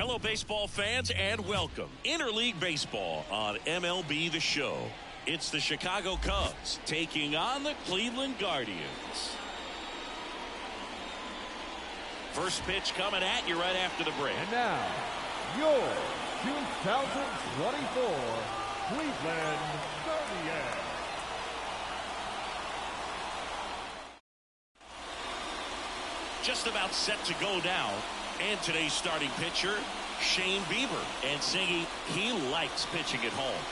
Hello, baseball fans, and welcome. Interleague Baseball on MLB The Show. It's the Chicago Cubs taking on the Cleveland Guardians. First pitch coming at you right after the break. And now, your 2024 Cleveland Guardians. Just about set to go down. And today's starting pitcher, Shane Bieber. And Singy, he likes pitching at home.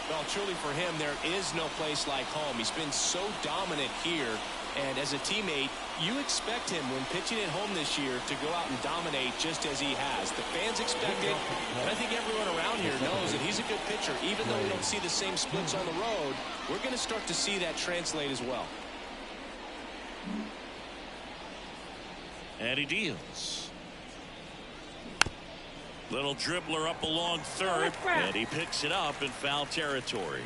Well, truly for him, there is no place like home. He's been so dominant here. And as a teammate, you expect him when pitching at home this year to go out and dominate just as he has. The fans expect it, and I think everyone around here knows that he's a good pitcher. Even though we don't see the same splits on the road, we're going to start to see that translate as well. And he deals. Little dribbler up along third, and he picks it up in foul territory.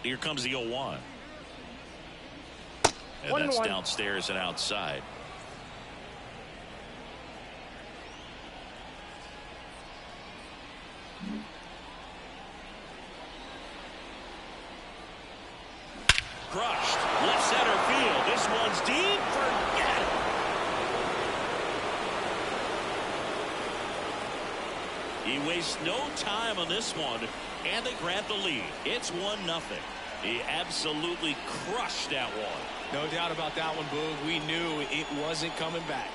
Here comes the 0-1. And that's downstairs and outside. Crushed. Left center field. This one's deep. Forget it. He wastes no time on this one, and they grant the lead. It's 1-0. He absolutely crushed that one. No doubt about that one, Boog. We knew it wasn't coming back.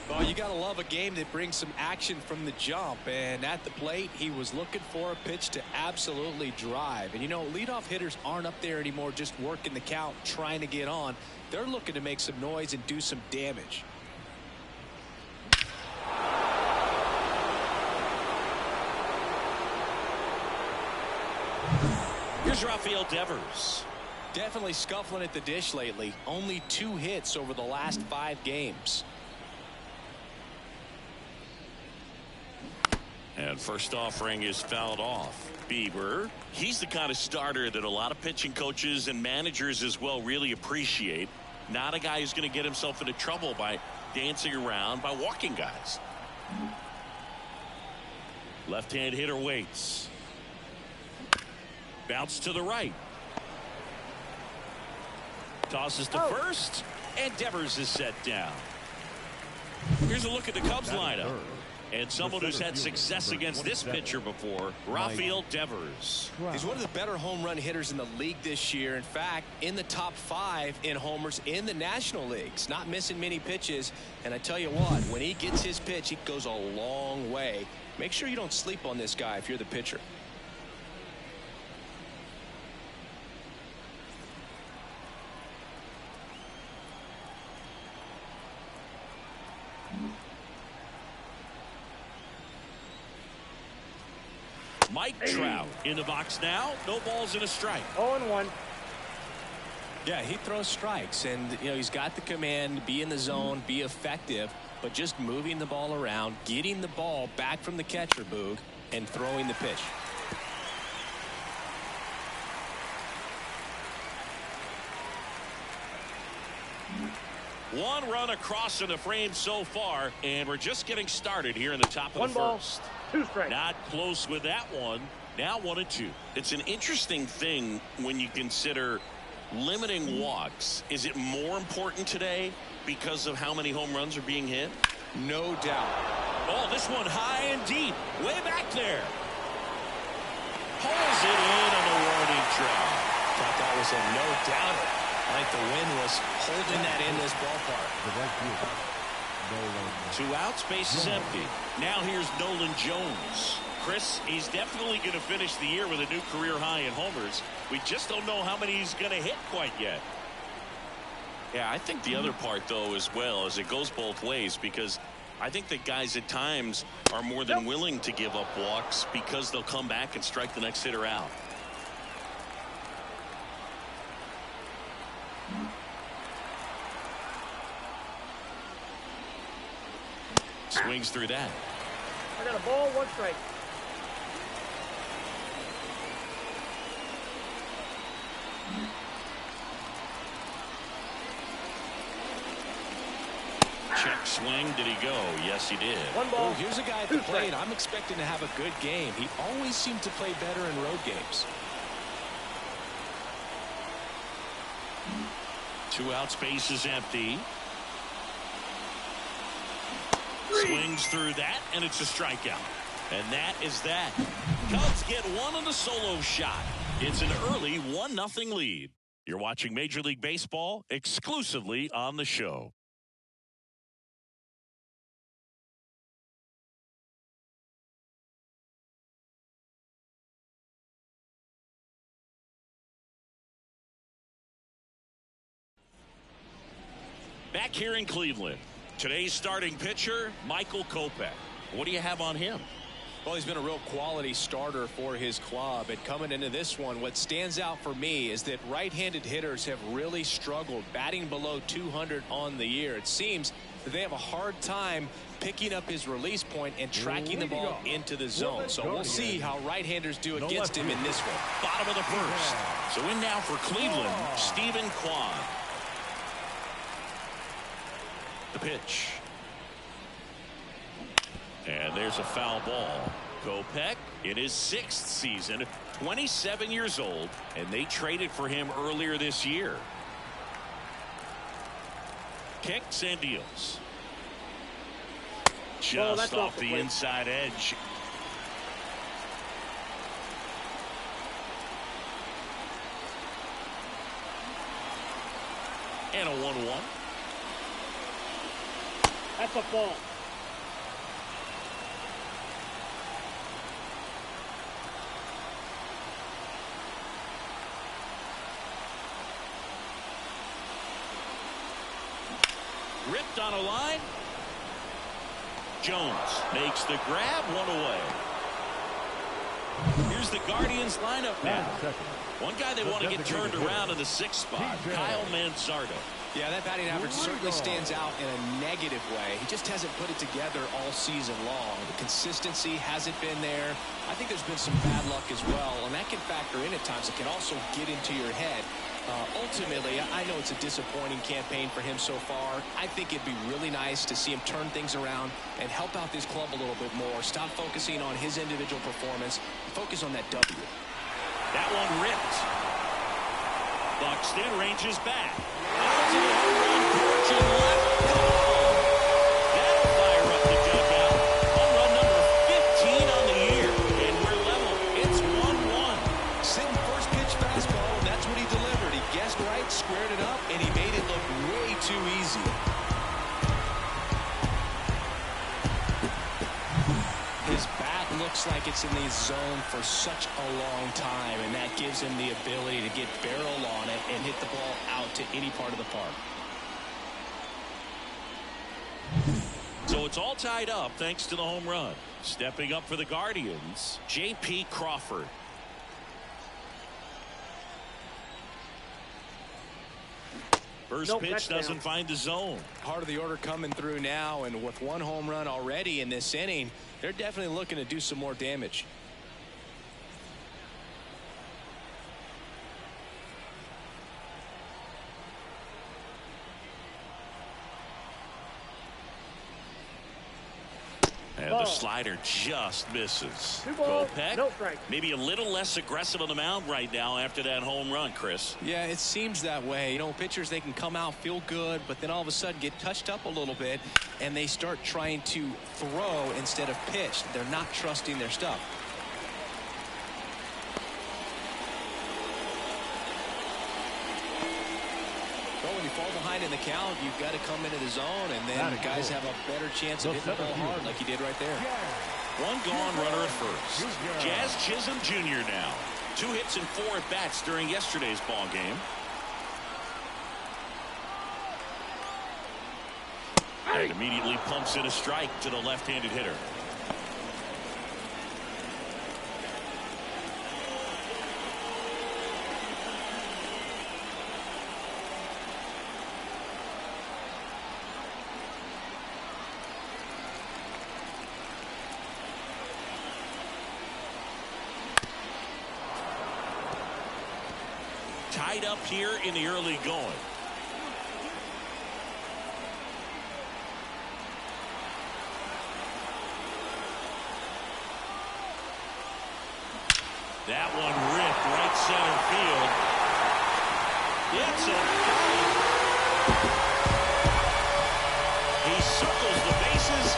Well, you got to love a game that brings some action from the jump. And at the plate, he was looking for a pitch to absolutely drive. And, you know, leadoff hitters aren't up there anymore just working the count, trying to get on. They're looking to make some noise and do some damage. Here's Rafael Devers. Definitely scuffling at the dish lately. Only 2 hits over the last 5 games. And first offering is fouled off. Bieber, he's the kind of starter that a lot of pitching coaches and managers as well really appreciate. Not a guy who's going to get himself into trouble by dancing around, by walking guys. Left-hand hitter waits. Bounce to the right. Tosses to first, and Devers is set down. Here's a look at the Cubs lineup. And someone who's had success against this pitcher before, Rafael Devers. He's one of the better home run hitters in the league this year. In fact, in the top 5 in homers in the National Leagues. Not missing many pitches. And I tell you what, when he gets his pitch, he goes a long way. Make sure you don't sleep on this guy if you're the pitcher. Mike Trout in the box now. No balls and a strike. 0-1. Yeah, he throws strikes, and you know he's got the command, be in the zone, be effective, but just moving the ball around, getting the ball back from the catcher, Boog, and throwing the pitch. One run across in the frame so far, and we're just getting started here in the top of the first. 2 strikes. Not close with that one. Now 1-2. It's an interesting thing when you consider limiting walks. Is it more important today because of how many home runs are being hit? No doubt. Oh, this one high and deep. Way back there. Pulls it in on the warning track. Thought that was a no-doubter. I think the wind was holding that in this ballpark. 2 outs, base is empty. Now here's Nolan Jones. Chris, he's definitely going to finish the year with a new career high in homers. We just don't know how many he's going to hit quite yet. Yeah, I think the other part, though, as well, is it goes both ways, because I think that guys at times are more than willing to give up walks because they'll come back and strike the next hitter out. Swings through that. I got a ball, 1 strike. Check swing. Did he go? Yes, he did. One ball. Well, here's a guy at the plate. I'm expecting to have a good game. He always seems to play better in road games. 2 outs, base is empty. Swings through that, and it's a strikeout. And that is that. Cubs get one on the solo shot. It's an early 1-0 lead. You're watching Major League Baseball exclusively on the show. Back here in Cleveland, today's starting pitcher, Michael Kopech. What do you have on him? Well, he's been a real quality starter for his club. And coming into this one, what stands out for me is that right-handed hitters have really struggled, batting below 200 on the year. It seems that they have a hard time picking up his release point and tracking the ball into the zone. So we'll see how right-handers do against him in this one. Bottom of the first. So in now for Cleveland, Stephen Kwan. The pitch. And there's a foul ball. Kopech in his 6th season, 27 years old, and they traded for him earlier this year. Kicks and deals. Just off the inside edge. And a 1-1. That's a ball. Ripped on a line. Jones makes the grab, 1 away. Here's the Guardians lineup now. One guy they want to get turned around in the 6th spot, Kyle Manzardo. Yeah, that batting average certainly stands out in a negative way. He just hasn't put it together all season long. The consistency hasn't been there. I think there's been some bad luck as well, and that can factor in at times. It can also get into your head. Ultimately, I know it's a disappointing campaign for him so far. I think it'd be really nice to see him turn things around and help out this club a little bit more. Stop focusing on his individual performance. Focus on that W. That one ripped. Buxton ranges back. Out to the home run porch and left. That'll fire up the dugout. Home run number 15 on the year. And we're level. It's 1-1. Sitting first pitch fastball, and that's what he delivered. He guessed right, squared it up, and he made it look way too easy. His bat looks like it's in the zone for such a long time, and that gives him the ability to get barrel on it and hit the ball out to any part of the park. So it's all tied up thanks to the home run. Stepping up for the Guardians, J.P. Crawford. First pitch doesn't find the zone. Part of the order coming through now, and with 1 home run already in this inning, they're definitely looking to do some more damage. And the slider just misses. Kopech, maybe a little less aggressive on the mound right now after that home run, Chris. Yeah, it seems that way. You know, pitchers, they can come out, feel good, but then all of a sudden get touched up a little bit, and they start trying to throw instead of pitch. They're not trusting their stuff. When you fall behind in the count, you've got to come into the zone, and then the guys have a better chance of hitting the ball hard like he did right there. One gone runner at first. Jazz Chisholm Jr. now. 2 hits and 4 at-bats during yesterday's ball game. And immediately pumps in a strike to the left-handed hitter. Tied up here in the early going. That one ripped right center field. It's a foul. He circles the bases.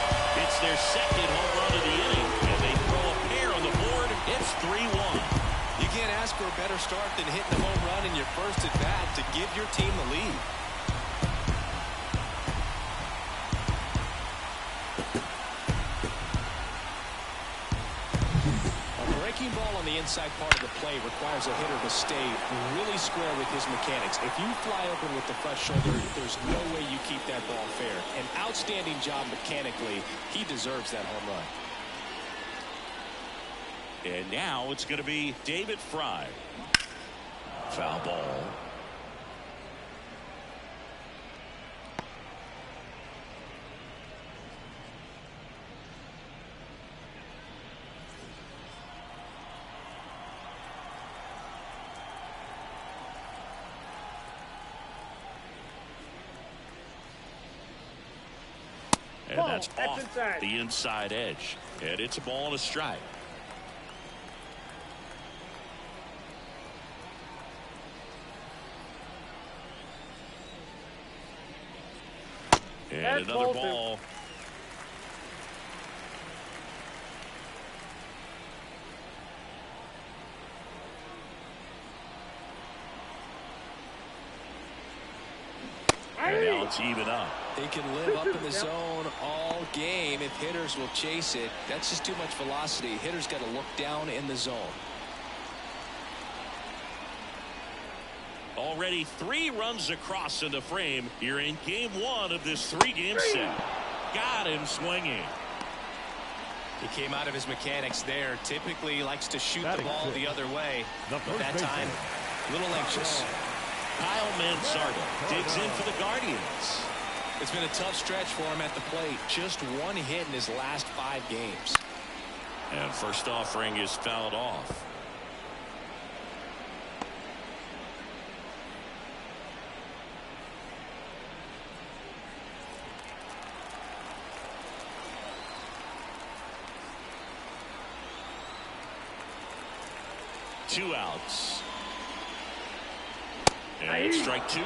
It's their second home run of the inning, and they throw a pair on the board. It's 3-1. You can't ask for a better start than hitting a home run in your first at bat to give your team the lead. A breaking ball on the inside part of the plate requires a hitter to stay really square with his mechanics. If you fly open with the front shoulder, there's no way you keep that ball fair. An outstanding job mechanically. He deserves that home run. And now it's going to be David Fry. Foul ball. And that's off the inside edge. And it's a ball and a strike. And another ball. And now it's even up. They can live up in the zone all game if hitters will chase it. That's just too much velocity. Hitters got to look down in the zone. Already 3 runs across in the frame here in game 1 of this 3-game set. Got him swinging. He came out of his mechanics there. Typically likes to shoot the ball the other way. But that time, a little anxious. Kyle Mansardo digs in for the Guardians. It's been a tough stretch for him at the plate. Just 1 hit in his last 5 games. And first offering is fouled off. Two outs. And it's strike 2.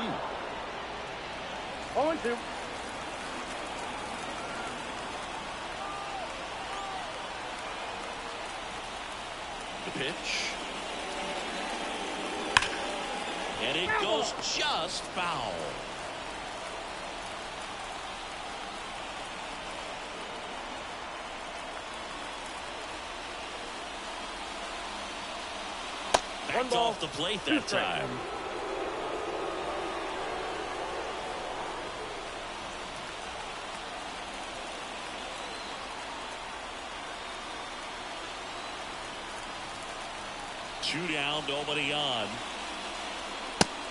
0-2. The pitch. And it goes just foul. Backed off the plate that time. Two down, nobody on.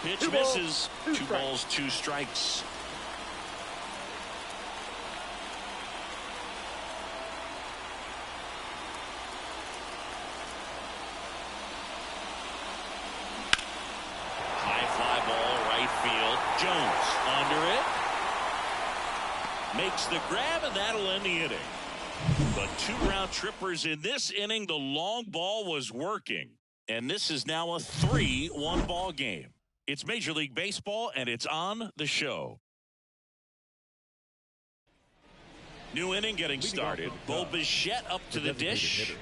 Pitch misses. 2 balls, 2 strikes. High fly ball, right field. Jones under it. Makes the grab, and that'll end the inning. But 2 round trippers in this inning. The long ball was working. And this is now a 3-1 ball game. It's Major League Baseball, and it's on the show. New inning getting started. Bo Bichette up to the dish.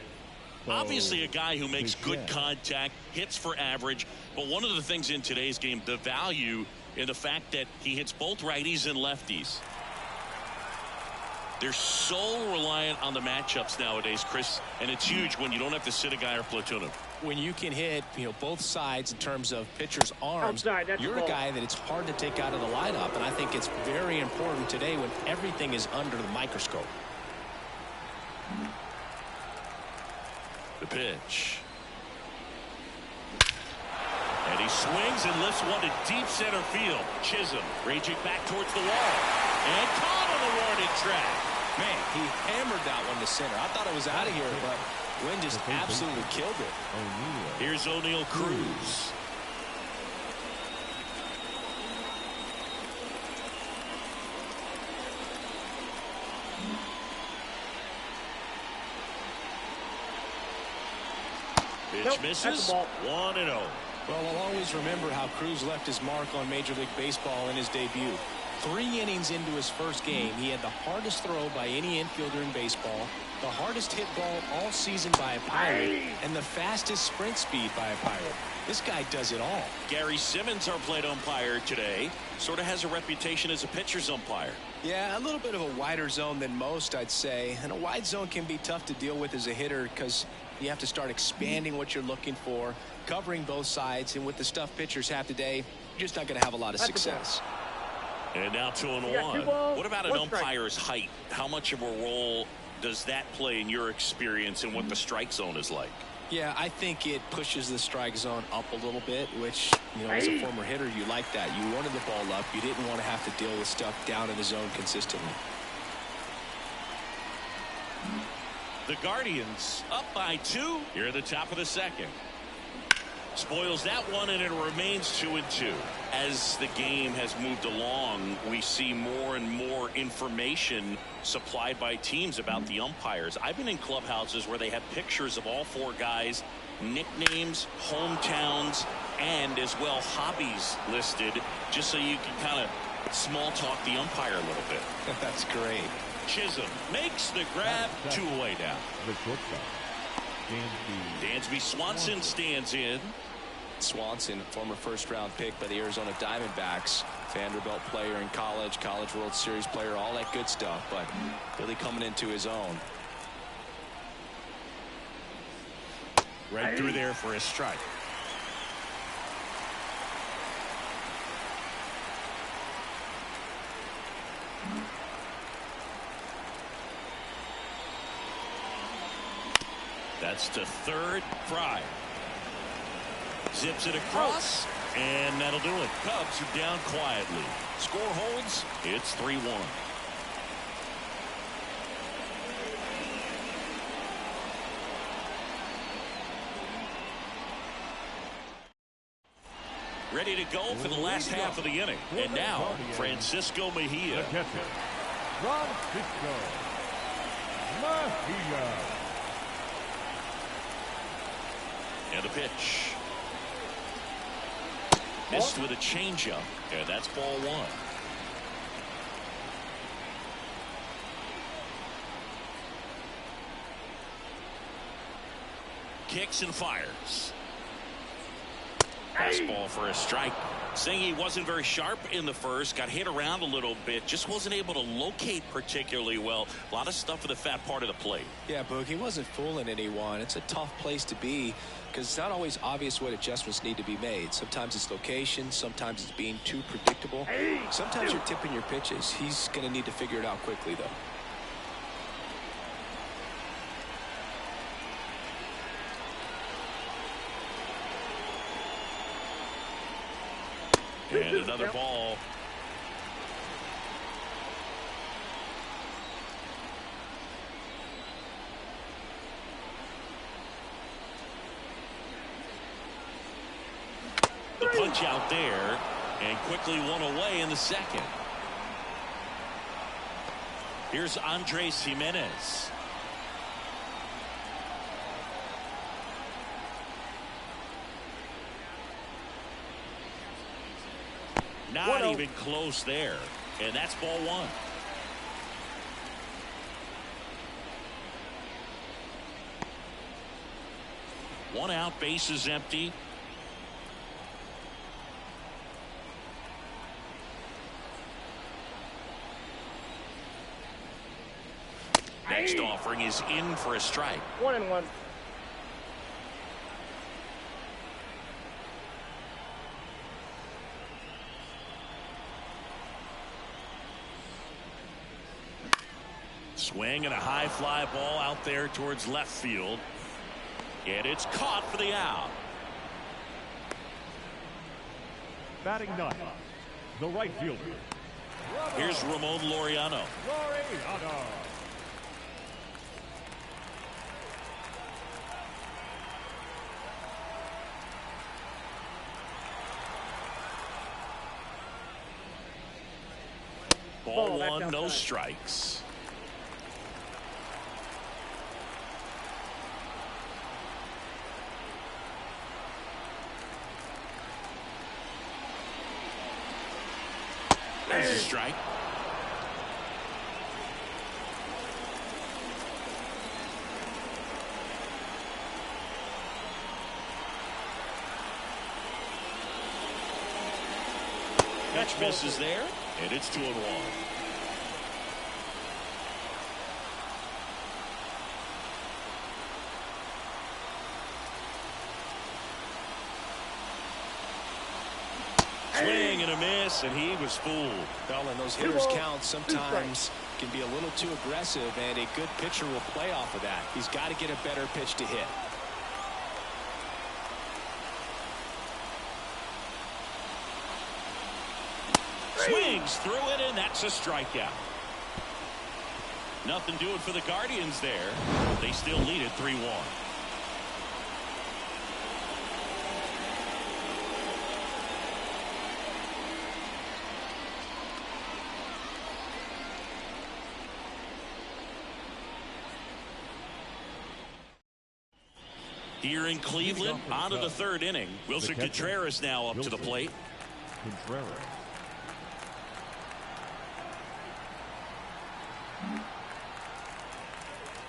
Obviously a guy who makes good contact, hits for average. But one of the things in today's game, the value in the fact that he hits both righties and lefties. They're so reliant on the matchups nowadays, Chris, and it's huge when you don't have to sit a guy or platoon him. When you can hit, both sides in terms of pitchers' arms, you're a guy that it's hard to take out of the lineup, and I think it's very important today when everything is under the microscope. The pitch. And he swings and lifts one to deep center field. Chisholm raging back towards the wall. And caught on the warning track. Man, he hammered that one to center. I thought it was out of here, but Wynn just absolutely killed it. Here's O'Neal Cruz. Pitch misses. 1-0. Well, I'll always remember how Cruz left his mark on Major League Baseball in his debut. 3 innings into his first game, he had the hardest throw by any infielder in baseball, the hardest hit ball all season by a Pirate, and the fastest sprint speed by a Pirate. This guy does it all. Gary Simmons, our plate umpire today, sort of has a reputation as a pitcher's umpire. Yeah, a little bit of a wider zone than most, I'd say. And a wide zone can be tough to deal with as a hitter because you have to start expanding what you're looking for, covering both sides, and with the stuff pitchers have today, you're just not going to have a lot of success. And now 2-1. What about an umpire's height? How much of a role does that play in your experience and what the strike zone is like? Yeah, I think it pushes the strike zone up a little bit, which, you know, as a former hitter, you like that. You wanted the ball up. You didn't want to have to deal with stuff down in the zone consistently. The Guardians up by 2 here at the top of the second. Spoils that one, and it remains 2-2. As the game has moved along, we see more and more information supplied by teams about the umpires. I've been in clubhouses where they have pictures of all 4 guys, nicknames, hometowns, and as well hobbies listed, just so you can kind of small talk the umpire a little bit. That's great. Chisholm makes the grab, 2-away now. The shortstop, Dansby Swanson stands in. Swanson, former first-round pick by the Arizona Diamondbacks, Vanderbilt player in college, College World Series player, all that good stuff, but really coming into his own. Right through there for a strike. That's to third. Fry zips it across, and that'll do it. Cubs are down quietly. Score holds. It's 3-1. Ready to go for the last half of the inning. And now, Francisco Mejia. the catcher, Francisco Mejia. And a pitch. Missed with a changeup, and that's ball 1. Kicks and fires. Fastball for a strike. Saying he wasn't very sharp in the first, got hit around a little bit, just wasn't able to locate particularly well. A lot of stuff for the fat part of the plate. Yeah, Boog, he wasn't fooling anyone. It's a tough place to be because it's not always obvious what adjustments need to be made. Sometimes it's location, sometimes it's being too predictable. Sometimes you're tipping your pitches. He's going to need to figure it out quickly, though. And another ball. The punch out there, and quickly one away in the second. Here's Andres Jimenez. Not even close there. And that's ball 1. One out, base is empty. Next offering is in for a strike. 1-1. Swing and a high fly ball out there towards left field. And it's caught for the out. Batting 9, the right fielder. Here's Ramon Laureano. Laureano. Ball 1, no strikes. There's a strike. Pitch misses there, and it's 2-1. Swing and a miss, and he was fooled. Well, and those hitters count sometimes can be a little too aggressive, and a good pitcher will play off of that. He's got to get a better pitch to hit. Swings through it, and that's a strikeout. Nothing doing for the Guardians there. They still lead it 3-1. Here in Cleveland, on to the third inning. Wilson Contreras now up to the plate. Contreras.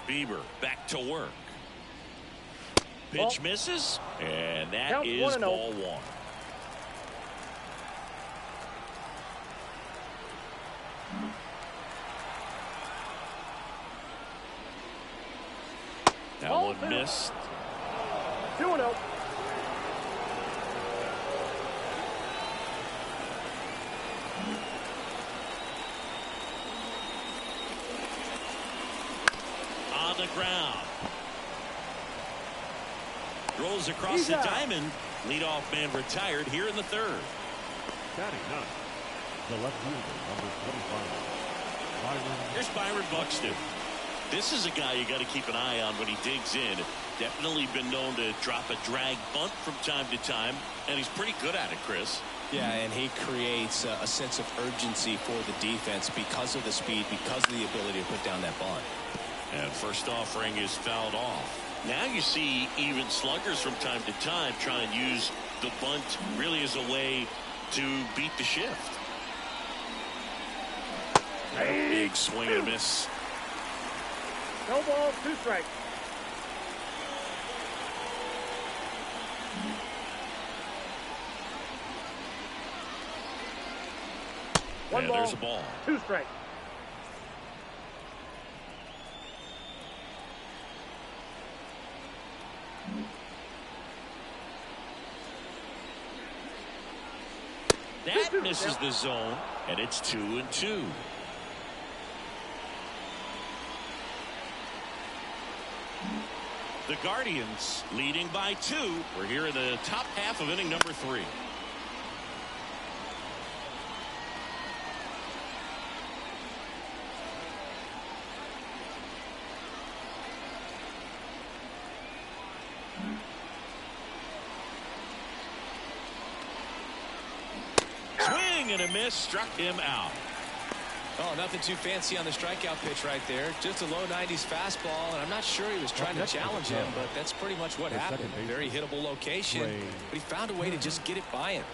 Bieber back to work. Pitch misses, and that is ball one. That one missed. 2-0. On the ground. Rolls across the diamond. Leadoff man retired here in the third. Batting ninth, the left fielder, number 25. Here's Byron Buxton. This is a guy you got to keep an eye on when he digs in. Definitely been known to drop a drag bunt from time to time, and he's pretty good at it, Chris. Yeah, and he creates a sense of urgency for the defense because of the speed, because of the ability to put down that bunt. And first offering is fouled off. Now you see even sluggers from time to time try and use the bunt really as a way to beat the shift. Big swing and a miss. No balls, 2 strikes. One ball, there's a ball. 2 strikes. That misses the zone, and it's 2-2. The Guardians leading by 2. We're here in the top half of inning number 3. Swing and a miss, struck him out. Oh, nothing too fancy on the strikeout pitch right there. Just a low 90s fastball, and I'm not sure he was trying to challenge him, but that's pretty much what happened. Very hittable location, but he found a way to just get it by him.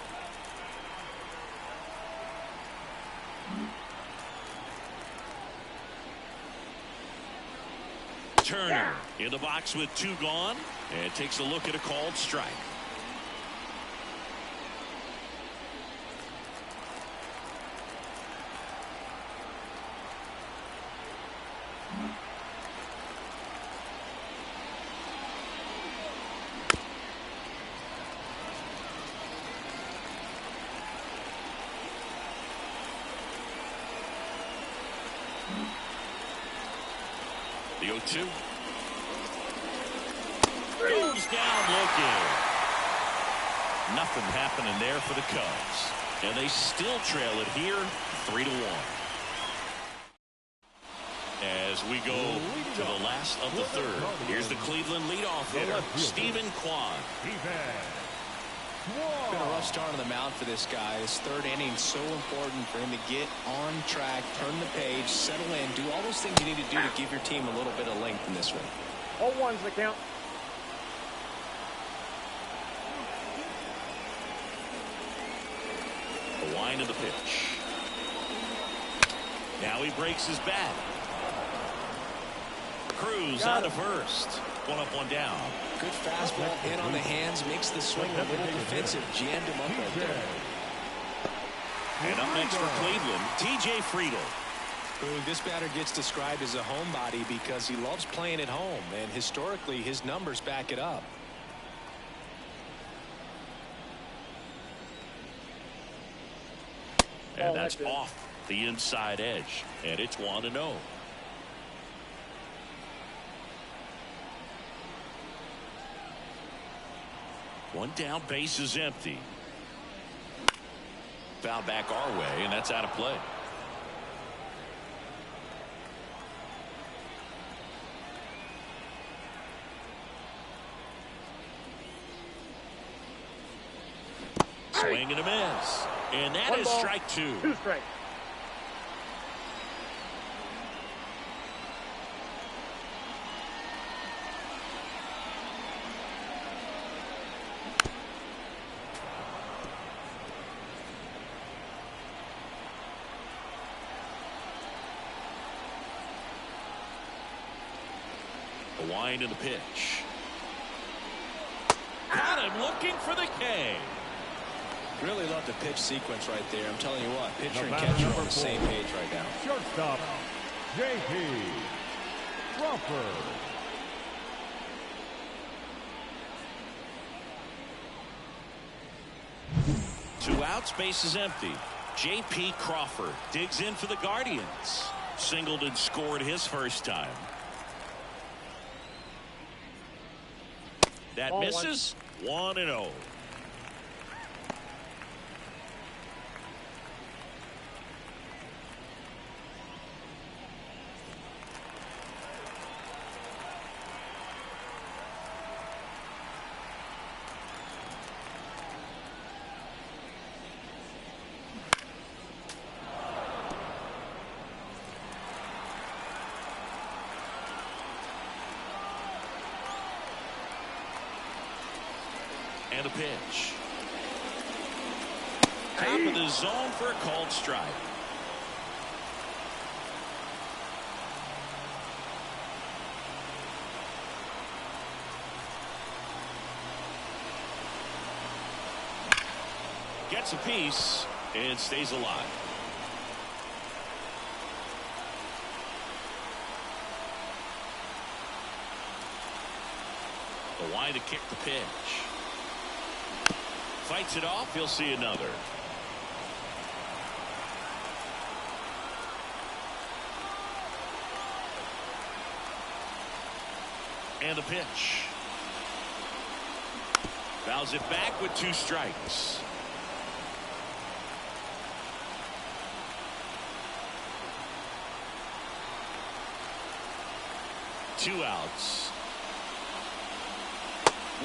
Turner in the box with 2 gone, and takes a look at a called strike. The 0-2. Goes down looking. Nothing happening there for the Cubs. And they still trail it here 3-1. As we go to the last of the third. Here's the Cleveland leadoff hitter, Stephen Kwan. Been a rough start on the mound for this guy. His third inning so important for him to get on track, turn the page, settle in, do all those things you need to do to give your team a little bit of length in this one. 0-1's the count. The wind of the pitch. Now he breaks his bat. Cruz out of first. One up, one down. Good fastball in on the hands, makes the swing a little defensive. Jammed him up right there. And up next for Cleveland, T.J. Friedel. This batter gets described as a homebody because he loves playing at home, and historically his numbers back it up. And that's off the inside edge, and it's 1-0. One down, base is empty. Foul back our way, and that's out of play. Swing and a miss. And that is strike two. 2 strikes. The wind and the pitch. Got him looking for the K. Really love the pitch sequence right there. I'm telling you what, pitcher and catcher are on the same page right now. Shortstop, J.P. Crawford. Two outs, base is empty. J.P. Crawford digs in for the Guardians. Singled and scored his first time. That misses. 1-0. And a pitch. Top of the zone for a called strike. Gets a piece and stays alive. The wide to kick the pitch. Fights it off. He'll see another. And the pitch. Fouls it back with 2 strikes. Two outs.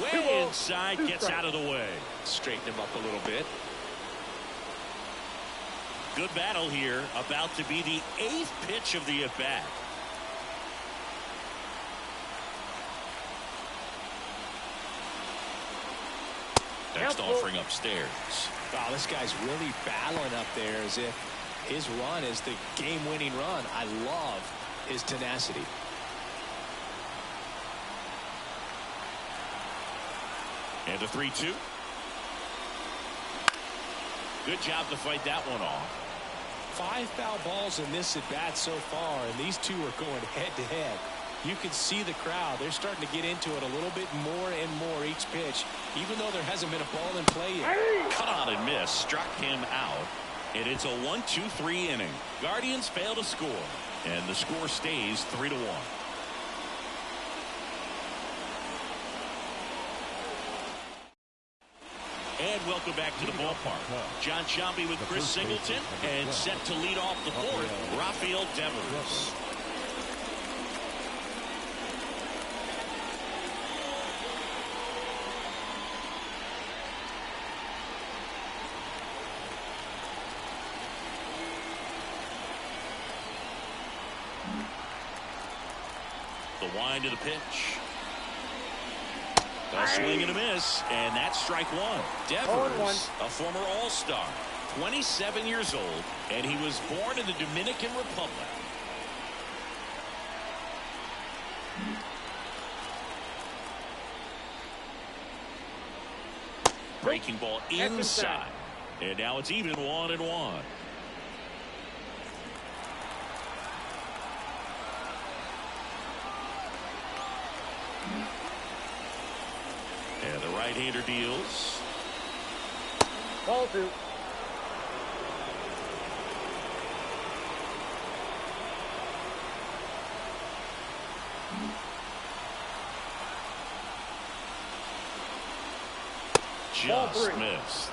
Way inside, gets out of the way. Straighten him up a little bit. Good battle here. About to be the 8th pitch of the at-bat. Next offering upstairs. Wow, this guy's really battling up there as if his run is the game-winning run. I love his tenacity. And a 3-2. Good job to fight that one off. 5 foul balls in this at bat so far, and these two are going head to head. You can see the crowd. They're starting to get into it a little bit more and more each pitch, even though there hasn't been a ball in play yet. Cut on and miss. Struck him out. And it's a 1-2-3 inning. Guardians fail to score. And the score stays 3-1. And welcome back to the ballpark. John Shelby with Chris Singleton, and set to lead off the 4th, Rafael Devers. The wind of the pitch. A swing and a miss, and that's strike 1. Devers, a former All-Star, 27 years old, and he was born in the Dominican Republic. Breaking ball inside. And now it's even 1-1. And the right-hander deals. Ball 2. Just missed.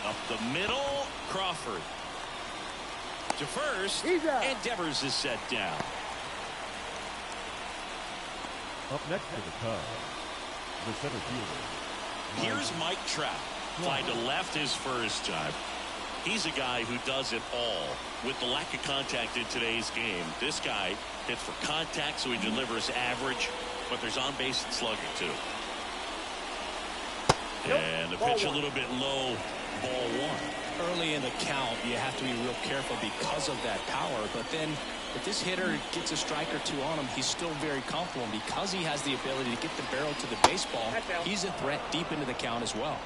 Up the middle, Crawford. To first, and Devers is set down. Up next to the Cubs, the center fielder. Here's Mike Trout. Fly to left his first time. He's a guy who does it all. With the lack of contact in today's game, this guy hits for contact, so he delivers average, but there's on-base and slugging too. And the pitch a little bit low, ball 1. Early in the count, you have to be real careful because of that power, but then if this hitter gets a strike or two on him, he's still very comfortable, and because he has the ability to get the barrel to the baseball, he's a threat deep into the count as well.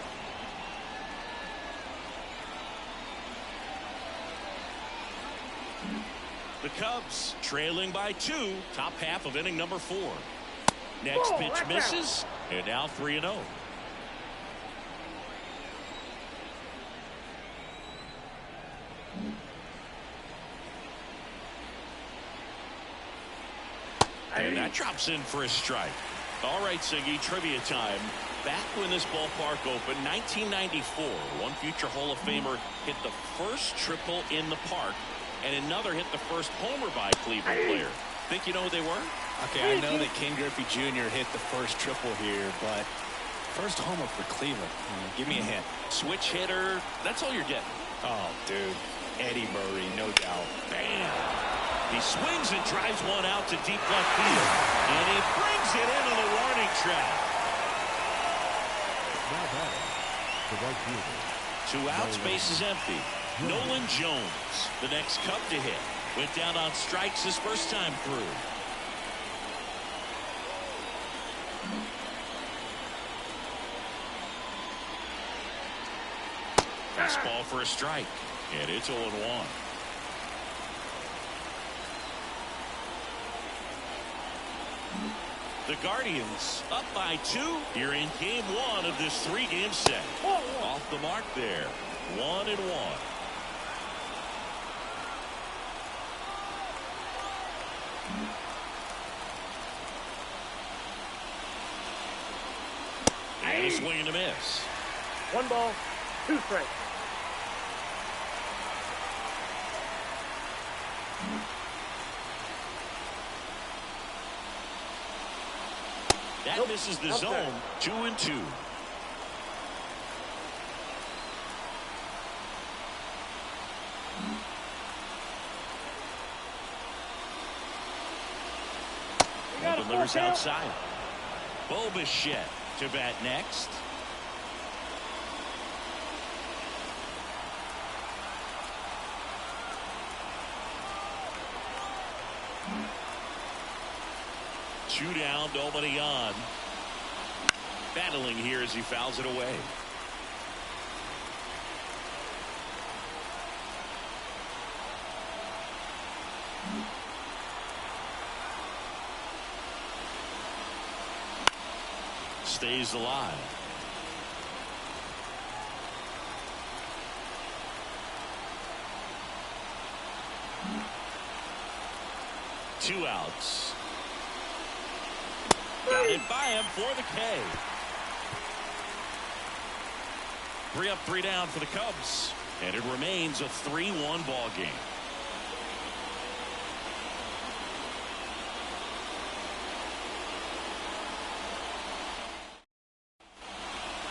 The Cubs trailing by 2, top half of inning number 4. Next pitch misses, and now 3-0. And that drops in for a strike. All right, Siggy, trivia time. Back when this ballpark opened, 1994, one future Hall of Famer hit the first triple in the park, and another hit the first homer by a Cleveland player. Think you know who they were? Okay, I know that Ken Griffey Jr. hit the first triple here, but first homer for Cleveland. Give me a hint. Switch hitter. That's all you're getting. Oh, dude. Eddie Murray, no doubt. Bam! He swings and drives one out to deep left field. And he brings it into the warning track. Now batting, the right fielder. 2 outs, base is empty. Nolan Jones, the next Cub to hit. Went down on strikes his first time through. Fastball for a strike. And it's 0-1. The Guardians up by 2 here in game 1 of this 3-game set. Off the mark there. 1-1. And a swing and a miss. 1 ball, 2 strikes. That misses the zone. 2-2. Delivers outside. Bo Bichette to bat next. Two down, nobody on. Battling here as he fouls it away. Stays alive. Two outs. Got it by him for the K. 3 up, 3 down for the Cubs. And it remains a 3-1 ball game.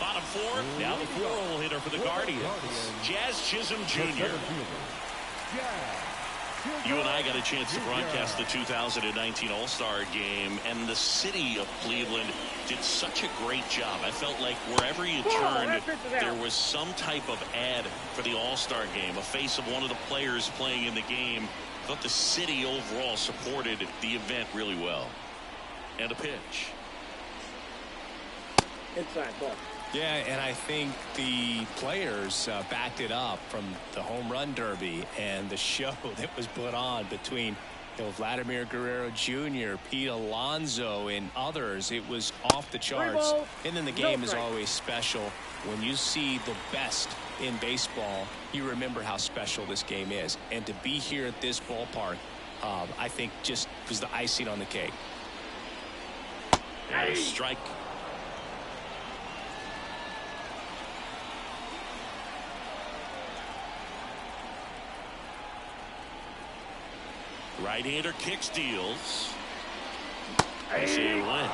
Bottom 4, now the 4-hole hitter for the Guardians, Jazz Chisholm Jr. You and I got a chance to broadcast the 2019 All-Star Game, and the city of Cleveland did such a great job. I felt like wherever you turned, there was some type of ad for the All-Star Game, a face of one of the players playing in the game. I thought the city overall supported the event really well. And a pitch. Inside ball. Yeah, and I think the players backed it up from the home run derby and the show that was put on between Vladimir Guerrero Jr., Pete Alonso, and others. It was off the charts. And then the game is always special. When you see the best in baseball, you remember how special this game is. And to be here at this ballpark, I think just was the icing on the cake. And a strike. Right-hander kicks, deals. I see you win.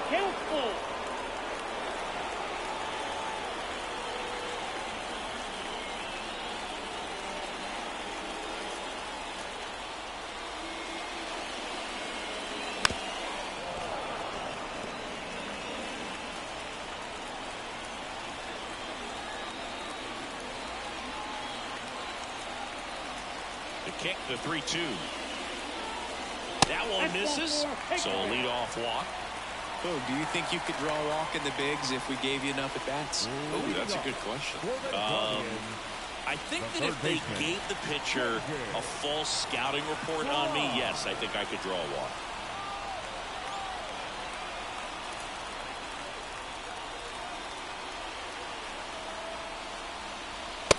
Count full. Kick, the 3-2. That one misses, so a leadoff walk. Oh, do you think you could draw a walk in the bigs if we gave you enough at bats? Oh, that's a good question. I think that if they gave the pitcher a false scouting report on me, yes, I think I could draw a walk.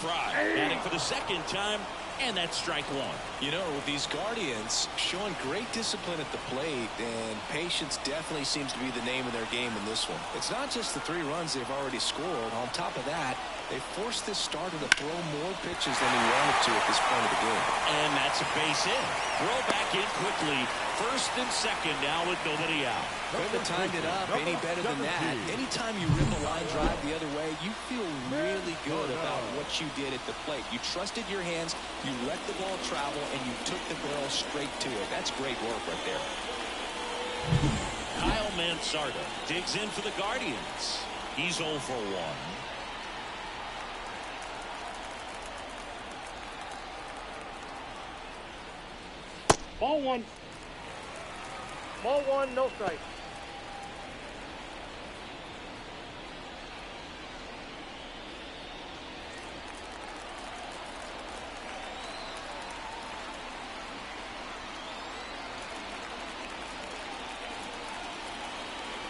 Fry, batting for the second time. And that's strike one. You know, these Guardians showing great discipline at the plate, and patience definitely seems to be the name of their game in this one. It's not just the 3 runs they've already scored. On top of that, they forced this starter to throw more pitches than he wanted to at this point of the game. And that's a base hit. Throw back in quickly. First and second now with nobody out. Couldn't have timed it up any better than that. Anytime you rip a line drive the other way, you feel really good about what you did at the plate. You trusted your hands, you let the ball travel, and you took the barrel straight to it. That's great work right there. Kyle Mansarda digs in for the Guardians. He's 0 for 1. Ball 1. Ball 1, no strike.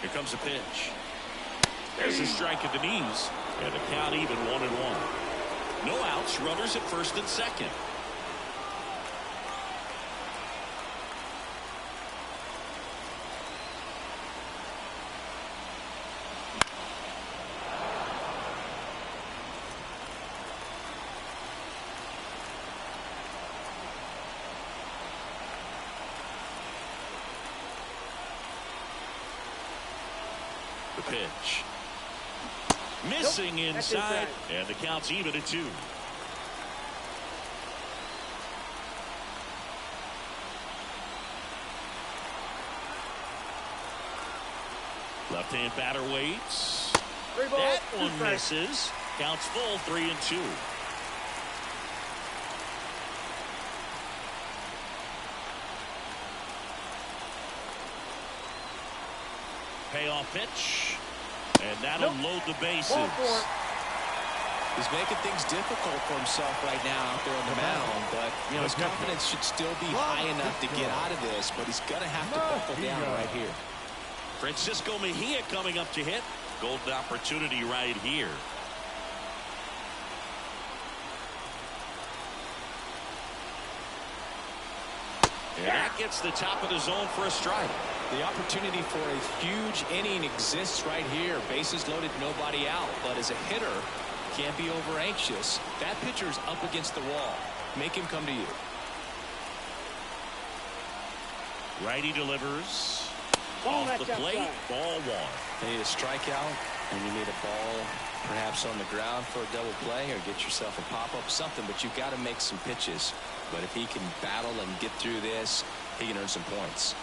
Here comes a pitch. There's a strike at the knees. And the count even 1-1. No outs, runners at first and second. The pitch. Missing inside, and the count's even at 2. Left-hand batter waits. That one misses. Counts full, 3-2. Payoff pitch. And that'll load the bases. He's making things difficult for himself right now out there on the mound, but you know his confidence should still be high enough to get out of this, but he's going to have to buckle down right here. Francisco Mejia coming up to hit. Golden opportunity right here. And that gets the top of the zone for a strike. The opportunity for a huge inning exists right here. Bases loaded, nobody out. But as a hitter, can't be over anxious. That pitcher's up against the wall. Make him come to you. Righty delivers. Off the plate, ball 1. They need a strikeout And you need a ball perhaps on the ground for a double play or get yourself a pop-up, something, but you've got to make some pitches. But if he can battle and get through this, he can earn some points.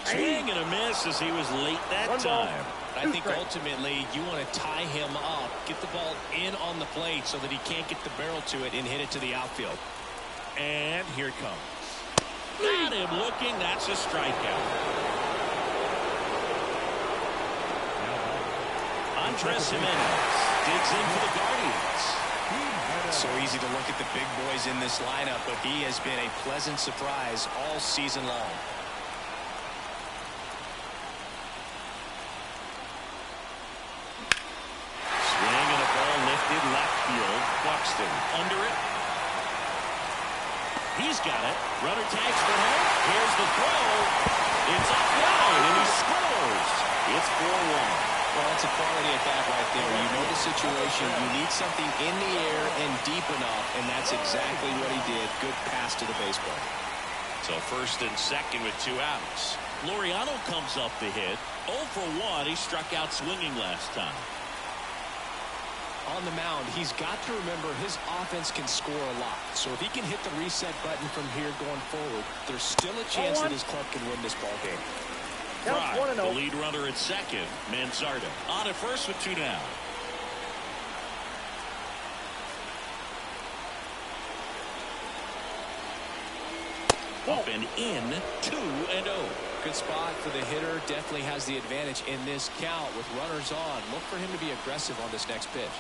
Swing and a miss as he was late that time. I think ultimately you want to tie him up, get the ball in on the plate so that he can't get the barrel to it and hit it to the outfield. And here it comes. Got him looking. That's a strikeout. Andres Jimenez digs in for the Guardians. So easy to look at the big boys in this lineup, but he has been a pleasant surprise all season long. Swing and a ball lifted left field. Buxton under it. He's got it. Runner tags for home. Here's the throw. It's up line, and he scores. It's 4-1. Well, that's a quality at bat right there. You know the situation. You need something in the air and deep enough, and that's exactly what he did. Good pass to the baseball. So first and second with 2 outs. Laureano comes up to hit. 0 for 1. He struck out swinging last time. On the mound, he's got to remember his offense can score a lot. So if he can hit the reset button from here going forward, there's still a chance that his club can win this ball game. Fry, the lead runner at second. Manzardo on at first with 2 down. Up and in, 2-0. Good spot for the hitter. Definitely has the advantage in this count with runners on. Look for him to be aggressive on this next pitch.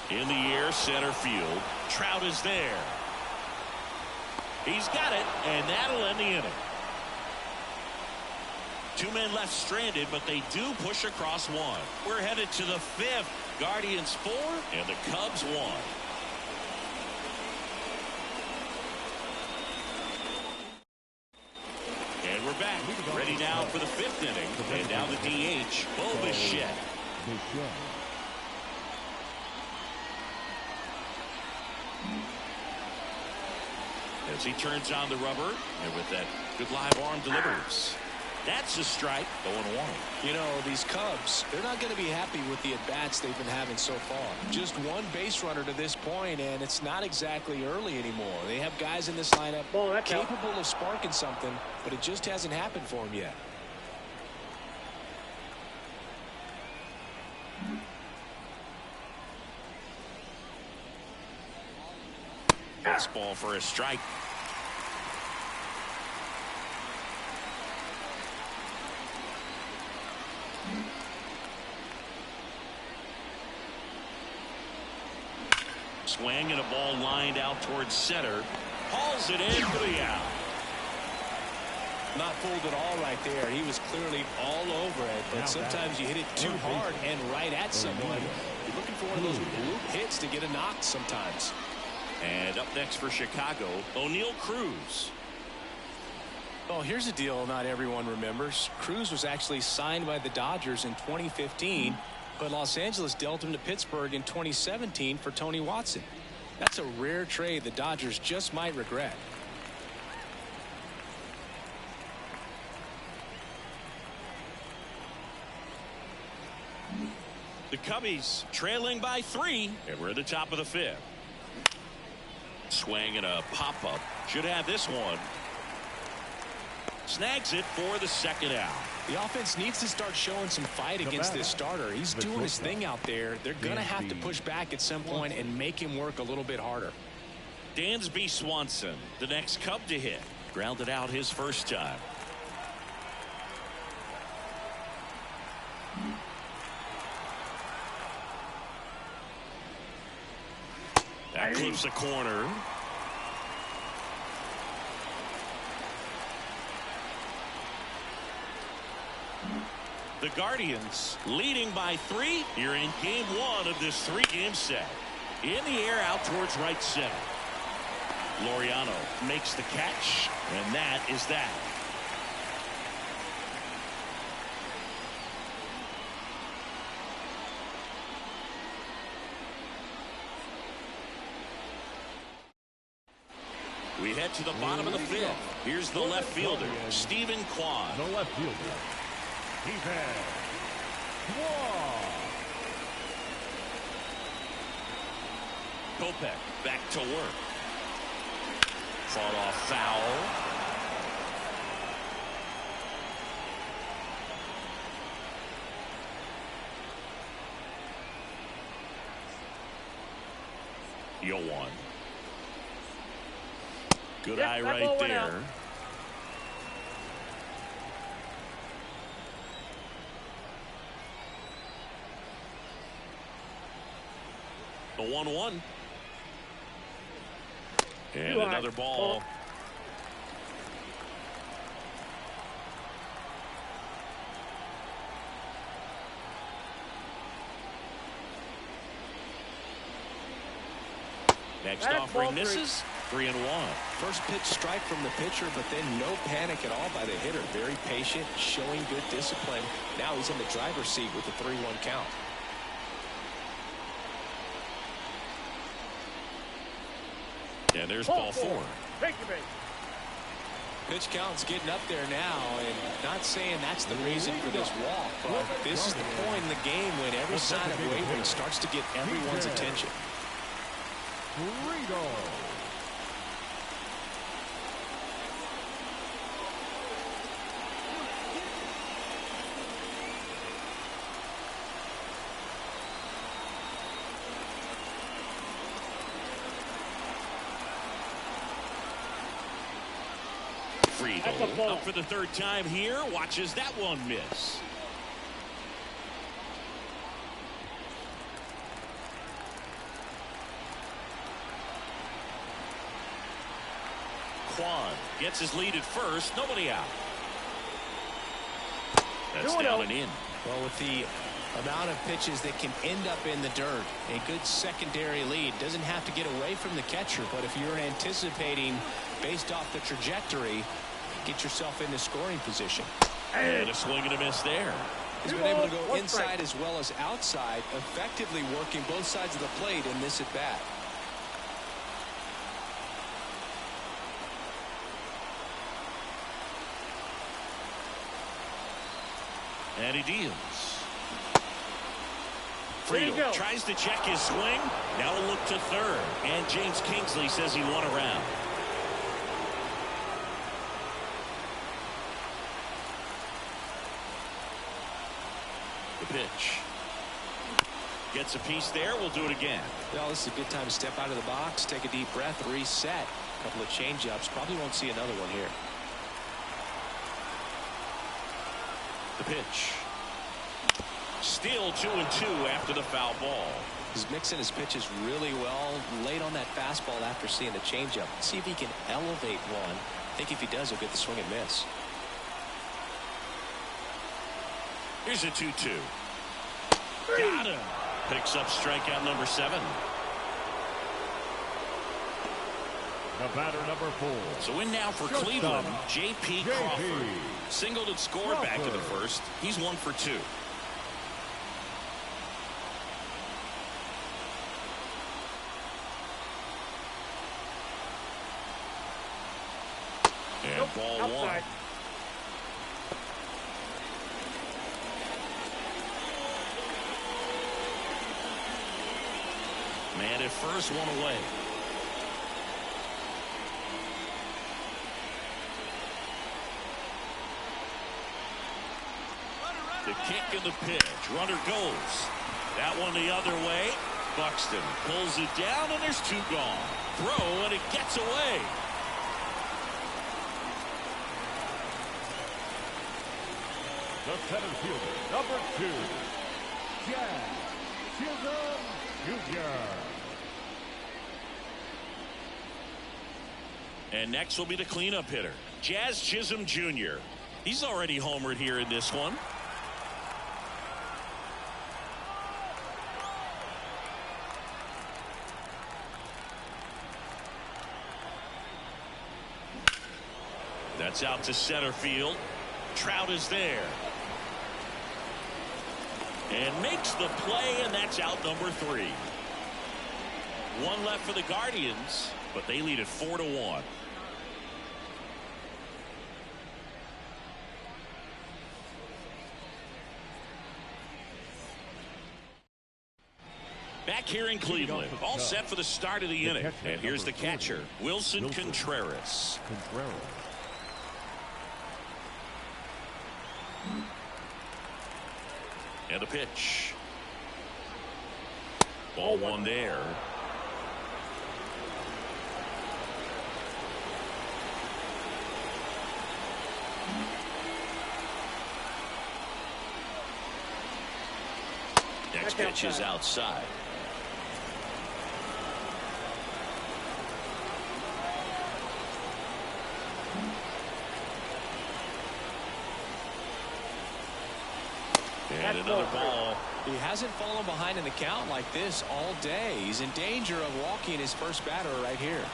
In the air, center field. Trout is there. He's got it, and that'll end the inning. 2 men left stranded, but they do push across 1. We're headed to the 5th. Guardians 4, and the Cubs 1. And we're back. Ready now for the 5th inning. And now the DH, Bo Bichette. As he turns on the rubber, and with that good live arm delivers. That's a strike, 0-1. You know, these Cubs, they're not going to be happy with the at-bats they've been having so far. Just 1 base runner to this point, and it's not exactly early anymore. They have guys in this lineup capable of sparking something, but it just hasn't happened for them yet. Fastball for a strike. Swing and a ball lined out towards center. Hauls it in for the out. Not fooled at all right there. He was clearly all over it, but sometimes you hit it too hard and right at someone. You're looking for one of those bloop hits to get a knock sometimes. And up next for Chicago, O'Neal Cruz. Well, here's a deal not everyone remembers. Cruz was actually signed by the Dodgers in 2015, but Los Angeles dealt him to Pittsburgh in 2017 for Tony Watson. That's a rare trade the Dodgers just might regret. The Cubbies trailing by 3, and we're at the top of the 5th. Swing and a pop-up. Should have this one. Snags it for the 2nd out. The offense needs to start showing some fight against this starter. He's doing his thing out there. They're going to have to push back at some point and make him work a little bit harder. Dansby Swanson, the next Cub to hit. Grounded out his first time. That clips the corner. The Guardians leading by 3. You're in game 1 of this 3-game set. In the air out towards right center. Laureano makes the catch, and that is that. We head to the bottom of the 5th. Here's the left fielder, Stephen Kwan. The left fielder, Stephen Kwan. Kopech back to work. Fought off foul. Yoan. Good eye right there. The 1-1. And another ball. Next offering misses. 3-1. First pitch strike from the pitcher, but then no panic at all by the hitter. Very patient, showing good discipline. Now he's in the driver's seat with the 3-1 count. And there's ball 4. Take your base. Pitch count's getting up there now, and not saying that's the reason for this walk, but this is the point in the game when every sign of wavering starts to get everyone's attention. Friedel up for the 3rd time here. Watches that one miss. Kwan gets his lead at first. Nobody out. That's down and in. Well, with the amount of pitches that can end up in the dirt, a good secondary lead. Doesn't have to get away from the catcher, but if you're anticipating based off the trajectory, get yourself into scoring position. And a swing and a miss there. He's been able to go inside as well as outside, effectively working both sides of the plate in this at bat. And he deals. Friedel tries to check his swing. Now a look to 3rd. And James Kingsley says he won a round. The pitch. Gets a piece there. We'll do it again. Well, this is a good time to step out of the box, take a deep breath, reset. A couple of change-ups. Probably won't see another one here. The pitch. Still 2-2 after the foul ball. He's mixing his pitches really well. Late on that fastball after seeing the changeup. See if he can elevate one. I think if he does, he'll get the swing and miss. Here's a 2-2. Got him. Picks up strikeout number 7. The batter number 4. So in now for Cleveland, J.P. Crawford. Singled and scored back to the 1st. He's 1 for 2. And ball 1. Man at first, 1 away. The kick and the pitch. Runner goes. That one the other way. Buxton pulls it down, and there's 2 gone. Throw, and it gets away. The center fielder, number 2, Jazz Chisholm Jr. And next will be the cleanup hitter, Jazz Chisholm Jr. He's already homered here in this one. That's out to center field. Trout is there. And makes the play, and that's out number 3. One left for the Guardians, but they lead it 4-1. Back here in Cleveland, all set for the start of the inning. And here's the catcher, Wilson Contreras. And a pitch. Ball 1 there. Next pitch is outside. And another ball. He hasn't fallen behind in the count like this all day. He's in danger of walking his first batter right here.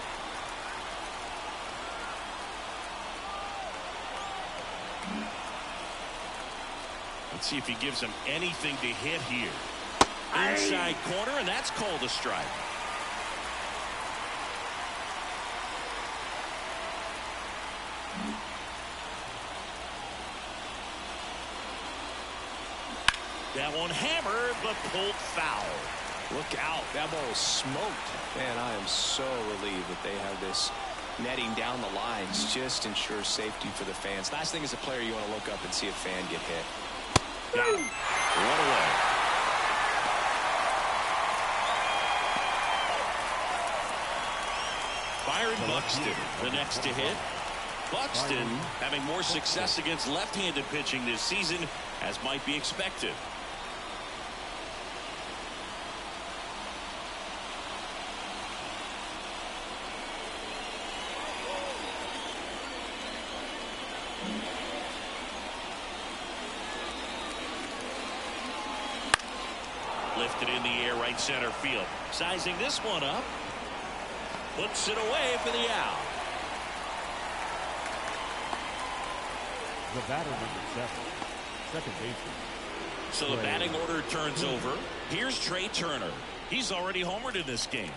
Let's see if he gives him anything to hit here. Inside corner, and that's called a strike. That one hammered, but pulled foul. Look out. That ball was smoked. Man, I am so relieved that they have this netting down the lines. Just ensures safety for the fans. Last thing as a player, you want to look up and see a fan get hit. Got him. One away. Byron Buxton, the next to hit. Buxton having more success against left-handed pitching this season, as might be expected. Lifted in the air, right center field. Sizing this one up. Puts it away for the out. The batter number 7, second baseman. So the batting order turns over. Here's Trey Turner. He's already homered in this game.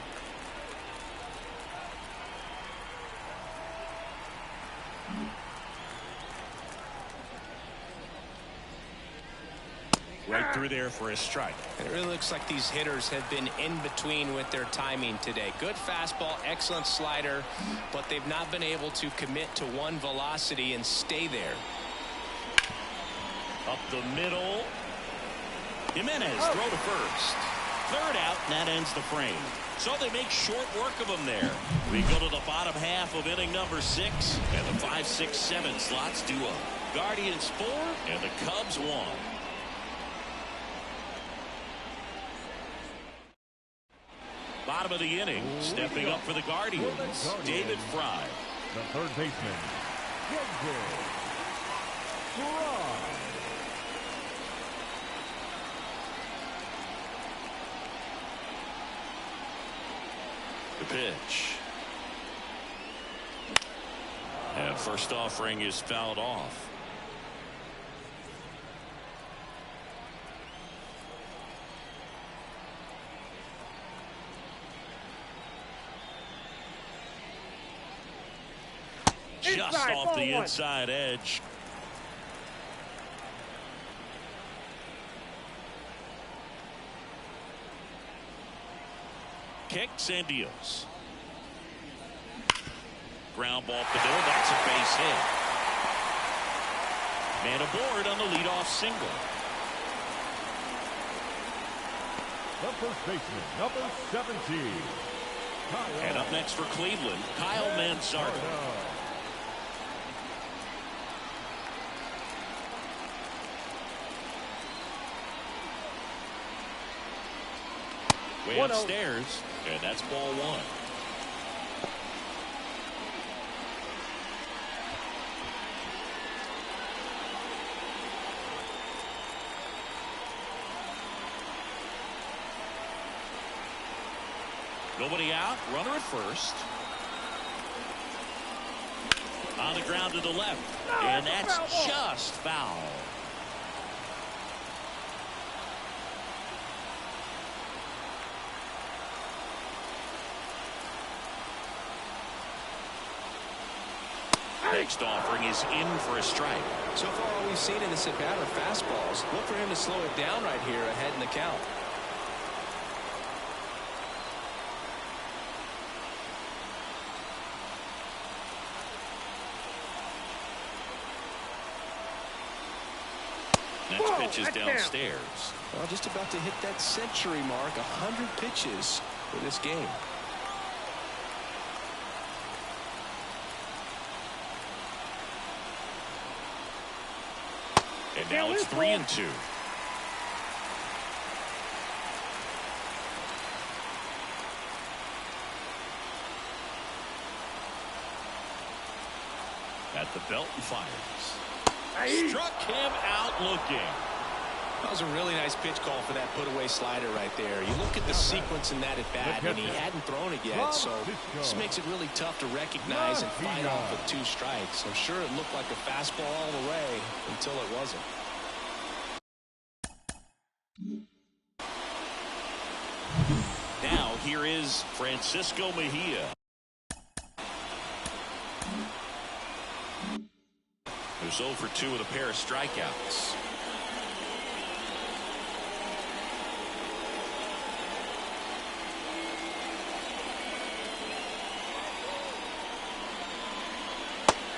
Right through there for a strike. It really looks like these hitters have been in between with their timing today. Good fastball, excellent slider, but they've not been able to commit to one velocity and stay there. Up the middle. Jimenez throw to first. Third out, and that ends the frame. So they make short work of them there. We go to the bottom half of inning number 6, and the 5, 6, 7 slots do up. Guardians 4, and the Cubs 1. Bottom of the inning, stepping up for the Guardians, David Fry. The third baseman, David Fry. The pitch. And first offering is fouled off. Just off the inside edge. Kicks and deals. Ground ball up the middle. That's a base hit. Man aboard on the leadoff single. The first baseman, number 17. And up next for Cleveland, Kyle Manzardo. Way upstairs, and that's ball 1. Nobody out, runner at first. On the ground to the left. And that's just foul. Next offering is in for a strike. So far, all we've seen in this at-bat are fastballs. Look for him to slow it down right here ahead in the count. Next pitch is downstairs. Well, just about to hit that century mark. 100 pitches for this game. And now it's 3-2. At the belt and fires. Struck him out looking. That was a really nice pitch call for that put-away slider right there. You look at the sequence in that at-bat, and he hadn't thrown it yet, so this makes it really tough to recognize and fight off with 2 strikes. I'm sure it looked like a fastball all the way until it wasn't. Now here is Francisco Mejia. Who's 0 for 2 with a pair of strikeouts.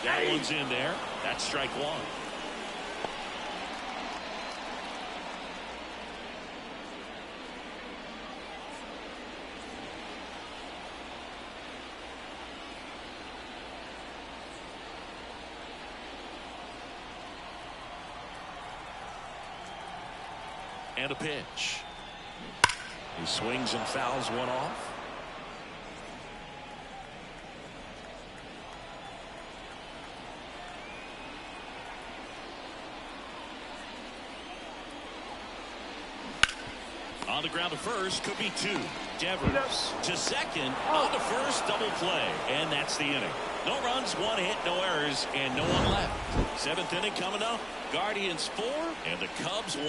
That one's in there. That's strike 1. And a pitch. He swings and fouls one off. On the ground to first, could be 2. Devers to second, on to first, double play, and that's the inning. No runs, 1 hit, no errors, and no one left. 7th inning coming up. Guardians 4 and the Cubs 1.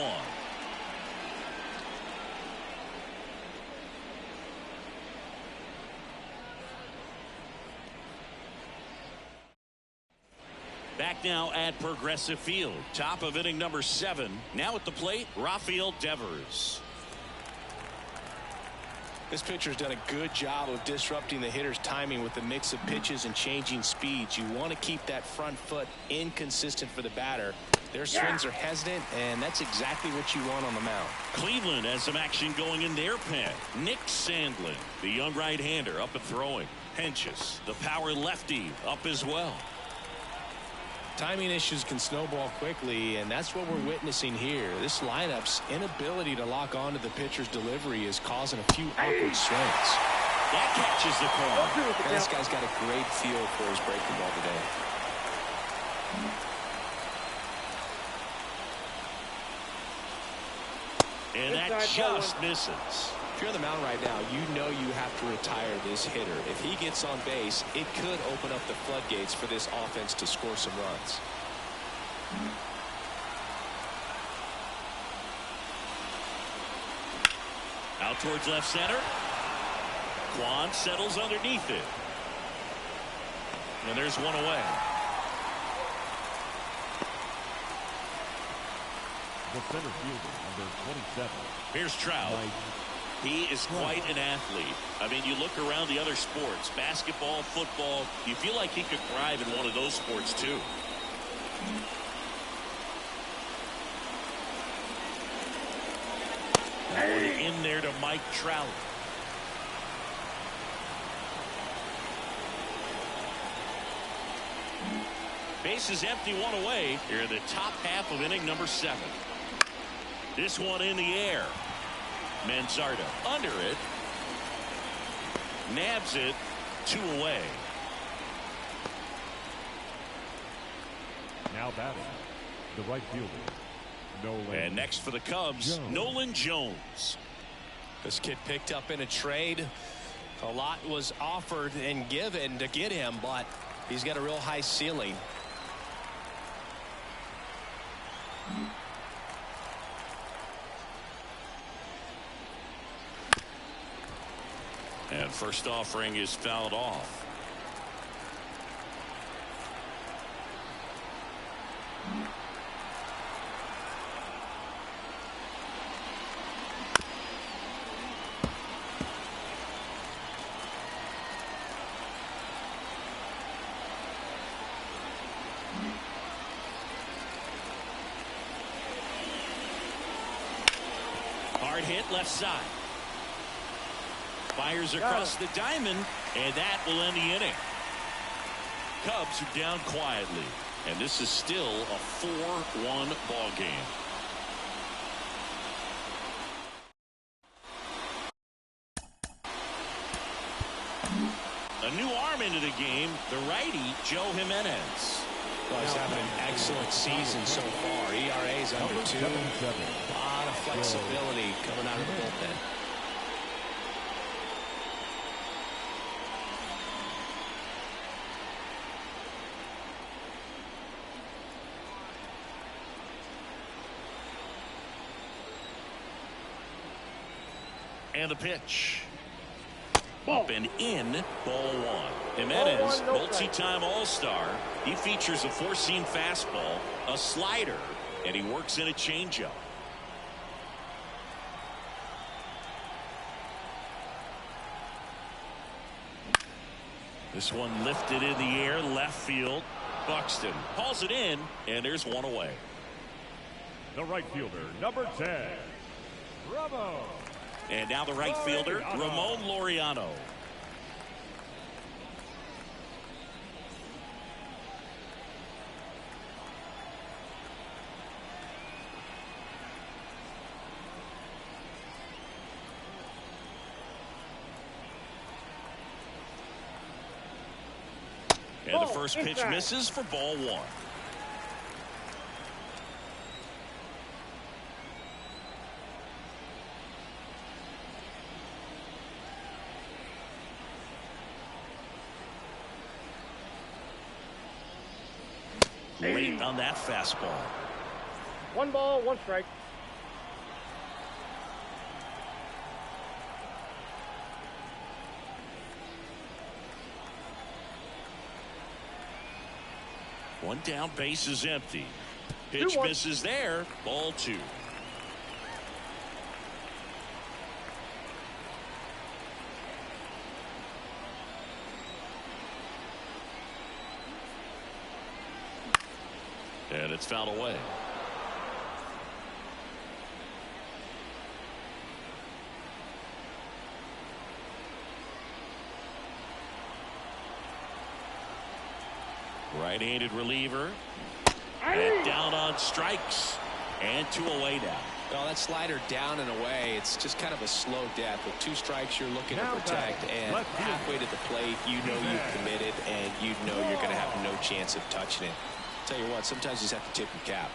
Back now at Progressive Field. Top of inning number 7. Now at the plate, Rafael Devers. This pitcher's done a good job of disrupting the hitter's timing with the mix of pitches and changing speeds. You want to keep that front foot inconsistent for the batter. Their swings are hesitant, and that's exactly what you want on the mound. Cleveland has some action going in their pen. Nick Sandlin, the young right-hander, up and throwing. Henches, the power lefty, up as well. Timing issues can snowball quickly, and that's what we're witnessing here. This lineup's inability to lock on to the pitcher's delivery is causing a few awkward swings. That catches the corner. This guy's got a great feel for his breaking ball today. And that just misses. If you're on the mound right now, you know you have to retire this hitter. If he gets on base, it could open up the floodgates for this offense to score some runs. Out towards left center. Kwan settles underneath it. And there's one away. The center fielder, number 27. Here's Trout. He is quite an athlete. I mean, you look around the other sports, basketball, football, you feel like he could thrive in one of those sports too. In there to Mike Trout. Base is empty, one away here in the top half of inning number 7. This one in the air. Manzardo under it. Nabs it. 2 away. Now batting, the right fielder, Nolan. And next for the Cubs, Nolan Jones. This kid picked up in a trade. A lot was offered and given to get him, but He's got a real high ceiling. And first offering is fouled off. Hard hit left side. Fires across the diamond, and that will end the inning. Cubs are down quietly, and this is still a 4-1 ball game. A new arm into the game, the righty Joe Jimenez. Well, he's having an excellent season so far. ERA's under 2. A lot of flexibility coming out of the bullpen. And the pitch. Up and in, ball 1. Jimenez, multi-time All-Star. He features a four-seam fastball, a slider, and he works in a changeup. This one lifted in the air, left field. Buxton hauls it in, and there's one away. The right fielder, number 10, Bravo. And now the right fielder, Ramon Laureano. And the first pitch misses for ball 1. Late on that fastball. 1 ball, 1 strike. One down, base is empty. Pitch misses there. Ball 2. And it's fouled away. Right-handed reliever. And down on strikes. And 2 away now. Well, that slider down and away, it's just kind of a slow death. With 2 strikes, you're looking to protect, and halfway to the plate, you know you've committed, and you know you're going to have no chance of touching it. Tell you what, sometimes you just have to tip your cap.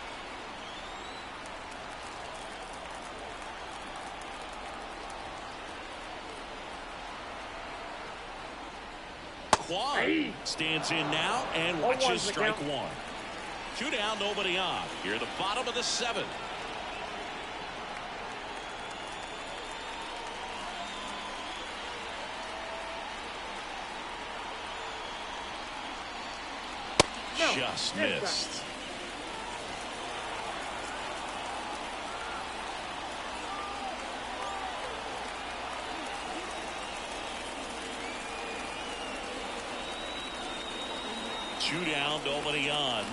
Quan stands in now and watches strike 1. 2 down, nobody on. Here at the bottom of the 7th. Just missed. Two down, nobody on.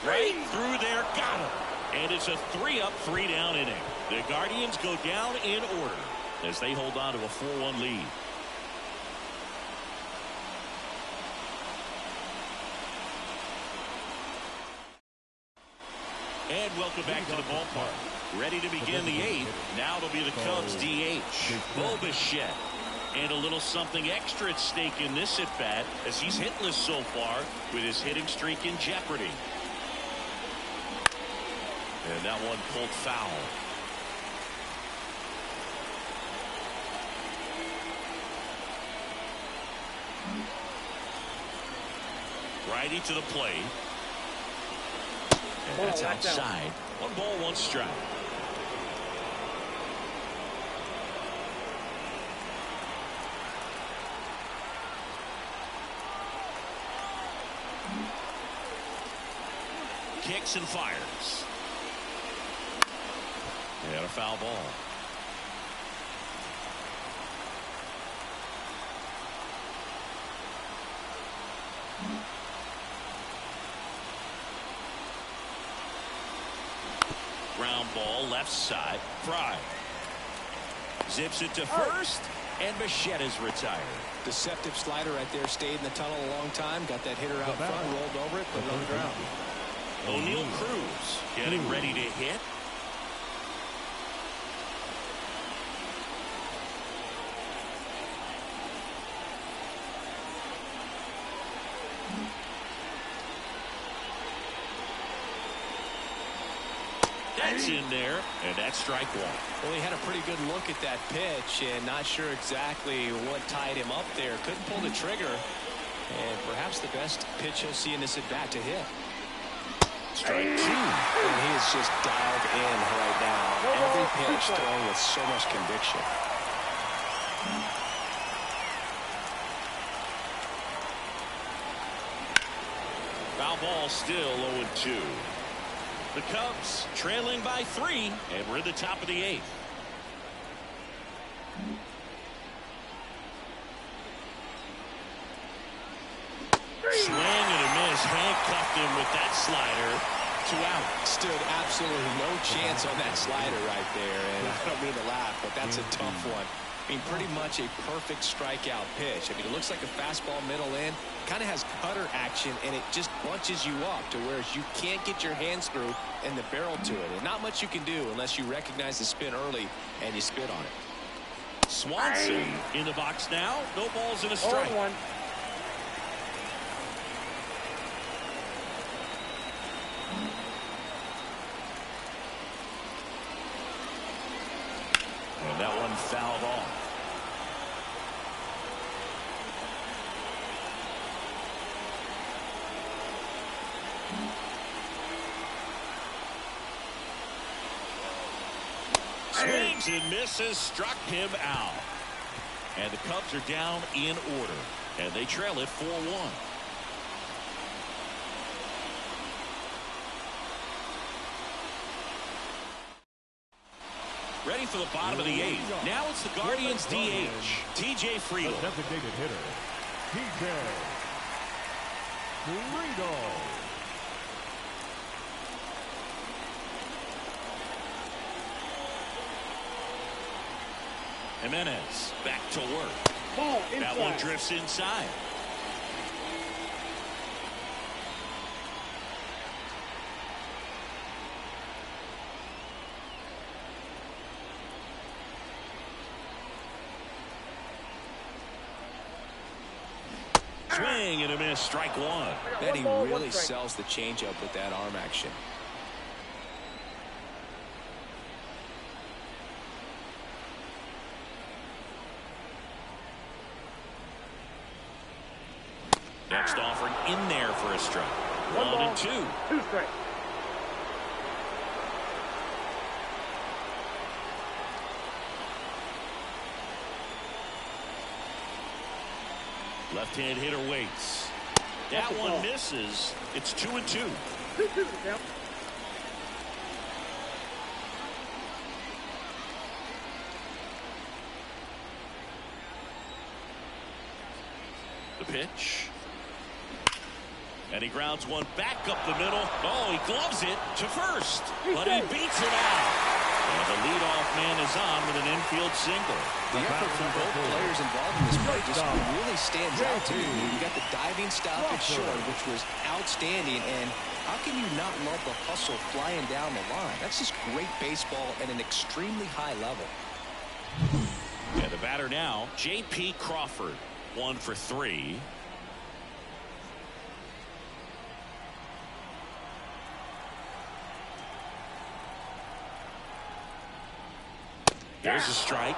Right through there, got him. And it's a 3-up, 3-down inning. The Guardians go down in order as they hold on to a 4-1 lead. And welcome back to the ballpark. Ready to begin the 8th. Now it'll be the Cubs DH, Bo Bichette. And a little something extra at stake in this at-bat as he's hitless so far with his hitting streak in jeopardy. And that one pulled foul. Righty to the plate. And that's outside. 1 ball, 1 strike. Kicks and fires. And a foul ball. Ground ball left side. Fry zips it to first, and Machetta's retired. Deceptive slider right there. Stayed in the tunnel a long time. Got that hitter out front, rolled over it, put it on the ground. O'Neal Cruz getting ready to hit. That's in there, and that's strike 1. Well, he had a pretty good look at that pitch and not sure exactly what tied him up there. Couldn't pull the trigger, and perhaps the best pitch he'll see in this at-bat to hit. Strike 2. And he is just dialed in right now. Every pitch thrown with so much conviction. Foul ball, still 0-2. The Cubs trailing by 3, and we're in the top of the 8th. Swing and a miss. Handcuffed him with that slider. 2 out. Stood absolutely no chance on that slider right there. And I don't mean to laugh, but that's a tough one. I mean, pretty much a perfect strikeout pitch. I mean, it looks like a fastball middle in. Kind of has cutter action, and it just bunches you up to where you can't get your hands through and the barrel to it. And not much you can do unless you recognize the spin early and you spit on it. Swanson in the box now. No balls and a strike. 0-1. And that one fouled off. Swings and misses, struck him out. And the Cubs are down in order, and they trail it 4-1. Ready for the bottom of the 8th. Now it's the Guardians DH, TJ Friedl. The designated hitter, TJ Friedl. Jimenez back to work. Ball inside. That one drifts inside. Swing and a miss, strike 1. Then he really sells the changeup with that arm action. Next offering in there for a strike. 1-2. 2 strikes. Left-hand hitter waits. That one misses. It's 2-2. 2-2 count. The pitch. And he grounds one back up the middle. Oh, he gloves it to first. But he beats it out. And the leadoff man is on with an infield single. The effort from both players involved in this play just really stands out to me. You got the diving stoppage short, which was outstanding. And how can you not love the hustle flying down the line? That's just great baseball at an extremely high level. And the batter now, J.P. Crawford, 1 for 3. There's a strike.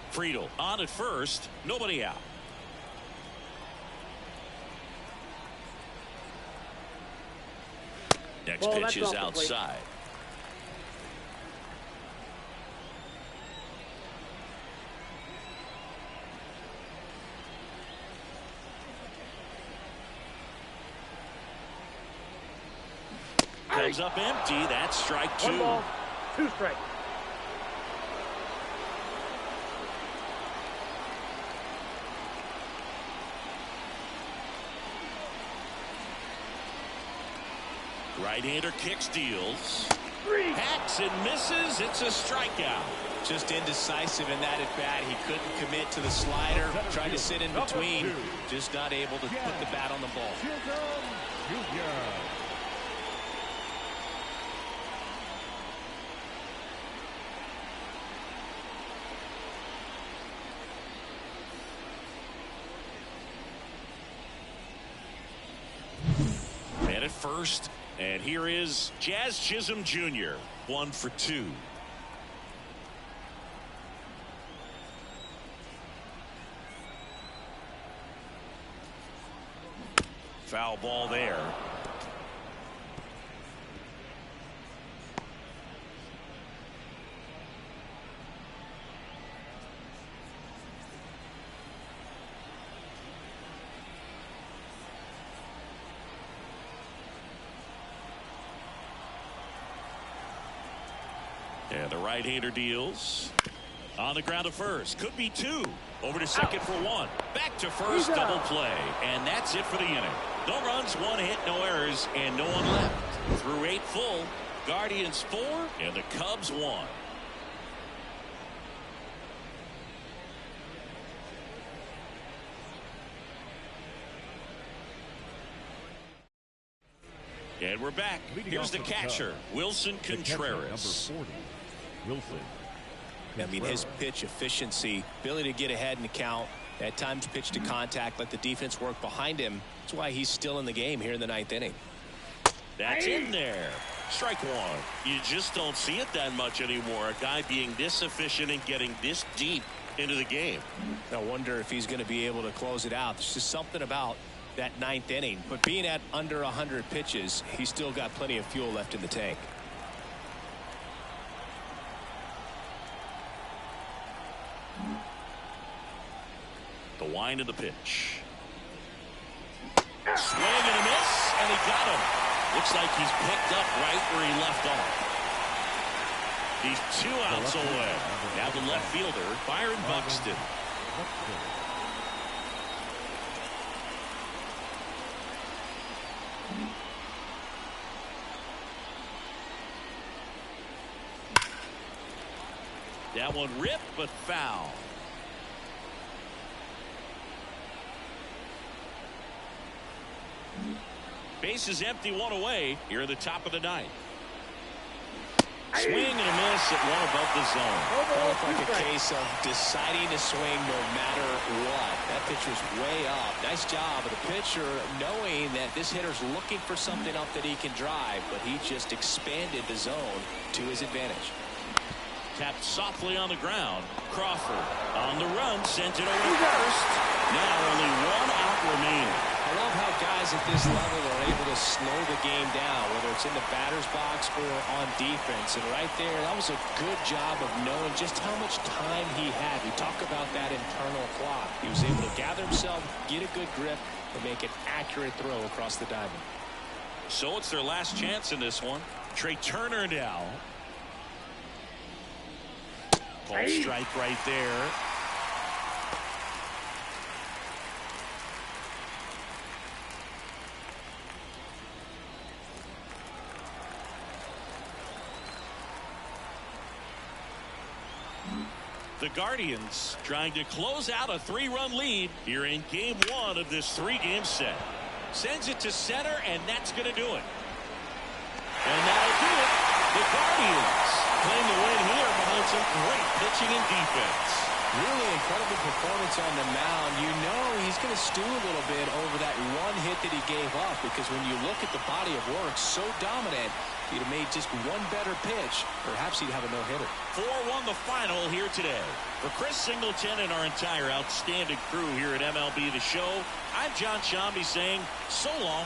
Friedel on at first, nobody out. Next pitch is outside. Comes up empty. That's strike 2. 1 ball, 2 strikes. Right-hander kicks, deals. Hacks and misses. It's a strikeout. Just indecisive in that at bat. He couldn't commit to the slider. Tried to sit in between. Just not able to put the bat on the ball. And at first, and here is Jazz Chisholm Jr., 1 for 2. Foul ball there. And the right-hander deals. On the ground to first. Could be 2. Over to second for 1. Back to first. Double play. And that's it for the inning. No runs, 1 hit, no errors, and no one left. Through 8 full. Guardians 4 and the Cubs 1. And we're back. Here's the catcher, Wilson Contreras. Number 40, Wilson. I mean, his pitch efficiency, ability to get ahead in the count, at times pitch to contact, let the defense work behind him. That's why he's still in the game here in the 9th inning. That's in there. Strike 1. You just don't see it that much anymore. A guy being this efficient and getting this deep into the game. I wonder if he's going to be able to close it out. There's just something about that 9th inning. But being at under 100 pitches, he's still got plenty of fuel left in the tank. The wind of the pitch. Swing and a miss, and he got him. Looks like he's picked up right where he left off. He's 2 outs away. Now the left fielder, Byron Buxton. That one ripped, but foul. Base is empty, 1 away here at the top of the 9th. Swing and a miss at 1 above the zone. Almost like a case of deciding to swing no matter what. That pitch was way up. Nice job of the pitcher knowing that this hitter's looking for something up that he can drive, but he just expanded the zone to his advantage. Tapped softly on the ground. Crawford on the run, sent it over to first. Now only 1 out remaining. I love how guys at this level are able to slow the game down, whether it's in the batter's box or on defense. And right there, that was a good job of knowing just how much time he had. We talk about that internal clock. He was able to gather himself, get a good grip, and make an accurate throw across the diamond. So it's their last chance in this one. Trey Turner now. Ball strike right there. The Guardians trying to close out a 3-run lead here in game 1 of this 3-game set. Sends it to center, and that's going to do it. And that'll do it. The Guardians claim the win here behind some great pitching and defense. Really incredible performance on the mound. You know he's going to stew a little bit over that one hit that he gave up, because when you look at the body of work, so dominant, if he'd have made just one better pitch, perhaps he'd have a no-hitter. 4-1 the final here today. For Chris Singleton and our entire outstanding crew here at MLB The Show, I'm John Shambi saying so long.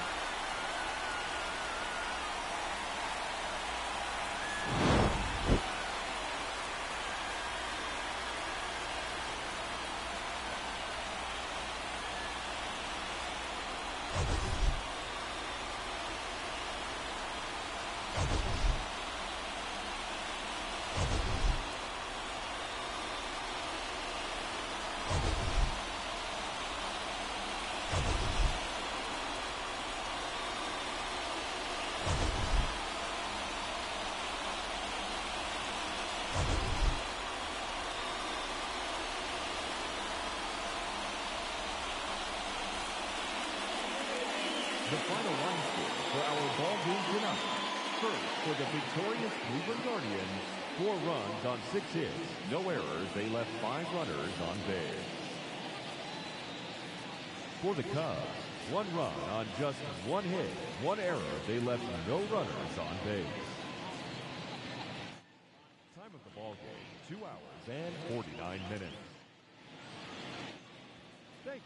The final line score for our ball game tonight. First, for the victorious Cleveland Guardians, 4 runs on 6 hits. No errors. They left 5 runners on base. For the Cubs, 1 run on just 1 hit. 1 error. They left no runners on base. Time of the ball game, 2 hours and 49 minutes. Thank you.